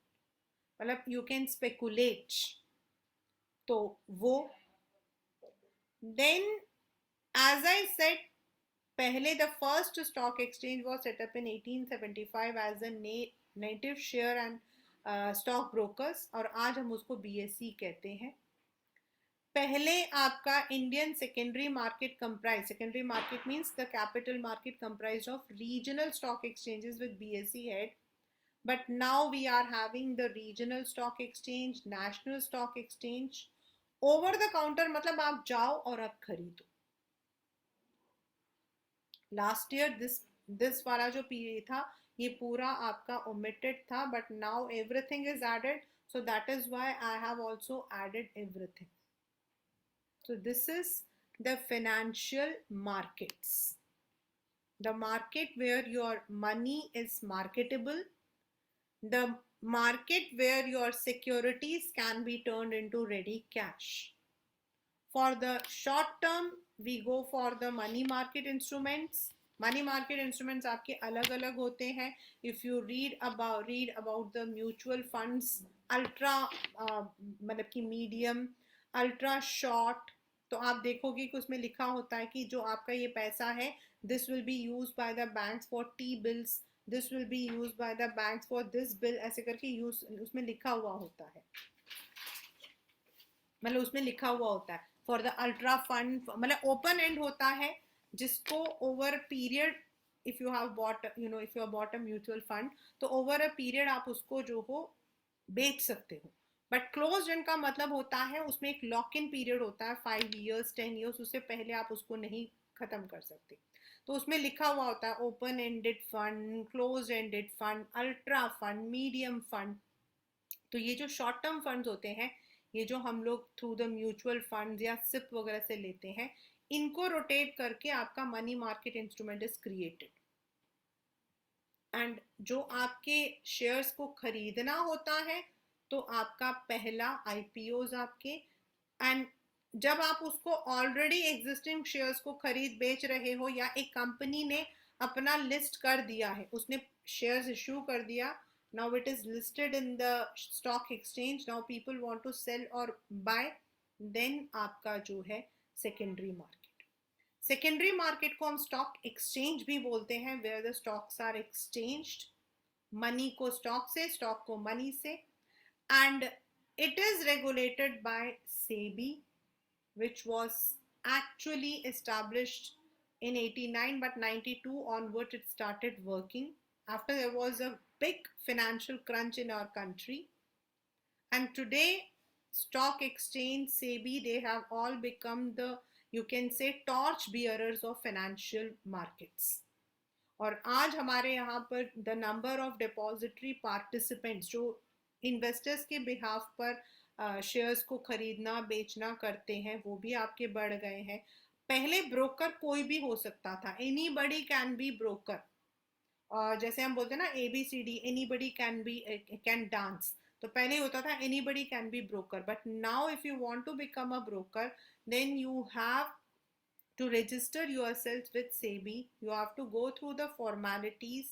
मतलब you can speculate, तो वो। Then as I said, पहले the first stock exchange was set up in 1875 as a native share and stock brokers, और आज हम उसको BSE कहते हैं। पहले आपका Indian secondary market comprise, secondary market means the capital market comprised of regional stock exchanges with BSE head, but now we are having the regional stock exchange, national stock exchange. Over the counter मतलब आप जाओ और आप खरीदो। लास्ट ईयर दिस वाला जो पीरियड था ये पूरा आपका ओमिटेड था, but now everything is added, so that is why I have also added everything. So this is the financial markets, the market where your money is marketable, the market where your securities can be turned into ready cash. For the short term we go for the money market instruments, money market instruments आपके अलग अलग होते हैं. If you read about the mutual funds, ultra मतलब कि मीडियम, अल्ट्रा शॉर्ट, तो आप देखोगे कि उसमें लिखा होता है कि जो आपका ये पैसा है, this will be use by the banks for T bills, this will be use by the banks for this bill, ऐसे करके यूज उसमें लिखा हुआ होता है. मतलब उसमें लिखा हुआ होता है फॉर द अल्ट्रा फंड, मतलब ओपन एंड होता है जिसको over period, if you have bot if you have bought a mutual fund, तो ओवर अ पीरियड आप उसको जो हो बेच सकते हो. बट क्लोज एंड का मतलब होता है उसमें एक लॉक इन पीरियड होता है 5 years 10 years, उससे पहले आप उसको नहीं खत्म कर सकते. तो उसमें लिखा हुआ होता है open ended fund, close ended fund, ultra fund, medium fund. तो ये जो शॉर्ट टर्म फंड्स होते हैं, ये जो हम लोग थ्रू द म्यूचुअल फंड्स या सिप वगैरह से लेते हैं, इनको रोटेट करके आपका money market instrument is created. And जो आपके शेयर्स को खरीदना होता है, तो आपका पहला आईपीओज आपके, एंड जब आप उसको ऑलरेडी एग्जिस्टिंग शेयर्स को खरीद बेच रहे हो, या एक कंपनी ने अपना लिस्ट कर दिया है, उसने शेयर्स इश्यू कर दिया, now it is listed in the stock exchange, now people want to sell or buy, then आपका जो है सेकेंडरी मार्केट. सेकेंडरी मार्केट को हम स्टॉक एक्सचेंज भी बोलते हैं, where the stocks are exchanged, money को स्टॉक से, स्टॉक को मनी से. And it is regulated by SEBI, which was actually established in 89, but 92 onward it started working after there was a big financial crunch in our country. And today stock exchange, SEBI, they have all become the, you can say, torch bearers of financial markets. और आज हमारे यहाँ पर the number of depository participants जो इन्वेस्टर्स के बिहाफ पर शेयर्स को खरीदना बेचना करते हैं, वो भी आपके बढ़ गए हैं. पहले ब्रोकर कोई भी हो सकता था, anybody can be broker. जैसे हम बोलते हैं ना ABCD, anybody can dance, तो पहले होता था anybody can be broker. But now if you want to become a broker, then you have to register yourself with SEBI. You have to go through the formalities.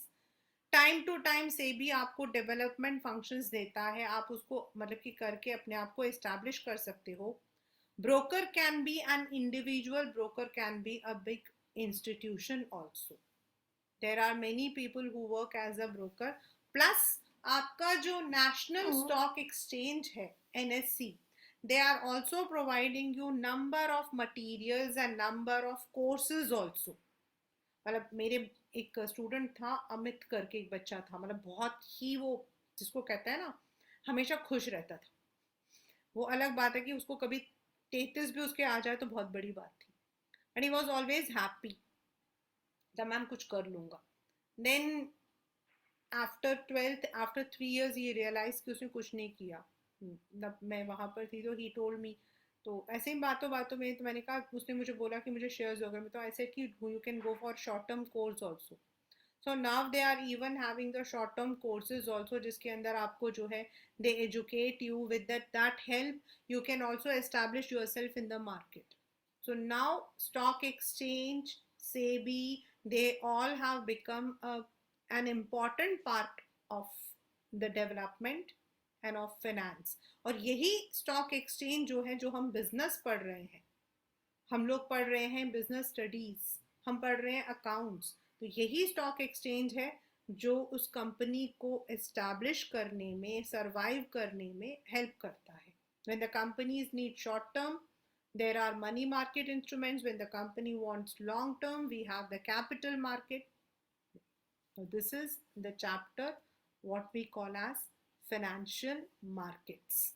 Time to time SEBI आपको डेवलपमेंट फंक्शंस देता है, आप उसको मतलब कि करके अपने आप को एस्टैब्लिश कर सकते हो. Broker can be an individual, broker can be a big institution also. There are many people who work as a broker. Plus आपका जो नेशनल स्टॉक एक्सचेंज है NSE, they are also providing you number of materials and number of courses also. मतलब मेरे एक स्टूडेंट था, अमित करके एक बच्चा था, मतलब बहुत ही वो जिसको कहते हैं ना हमेशा खुश रहता था. वो अलग बात है कि उसको कभी 33 भी उसके आ जाए तो बहुत बड़ी बात थी. And he was always happy, जब मैम कुछ कर लूंगा. Then after 12th, after 3 years ये रियलाइज कि उसने कुछ नहीं किया. मतलब मैं वहाँ पर थी तो ही टोल्ड मी, तो ऐसे ही बातों बातों में तो मैंने कहा, उसने मुझे बोला कि मुझे शेयर्स हो गए. मैं तो ऐसे कि you can go for short term course also. So now they are even having the short term courses also, जिसके अंदर आपको जो है they educate you with that help you can also establish yourself in the market. So now stock exchange, SEBI, they all have become an important part of the development and of finance. और यही स्टॉक एक्सचेंज जो है, जो हम बिजनेस पढ़ रहे हैं, हम लोग पढ़ रहे हैं बिजनेस स्टडीज, हम पढ़ रहे हैं अकाउंट्स, तो यही स्टॉक एक्सचेंज है जो उस कंपनी को एस्टैब्लिश करने में, सरवाइव करने में हेल्प करता है. When the companies need short term, there are money market instruments. When the company wants long term, we have the capital market. So this is the chapter what we call as financial markets.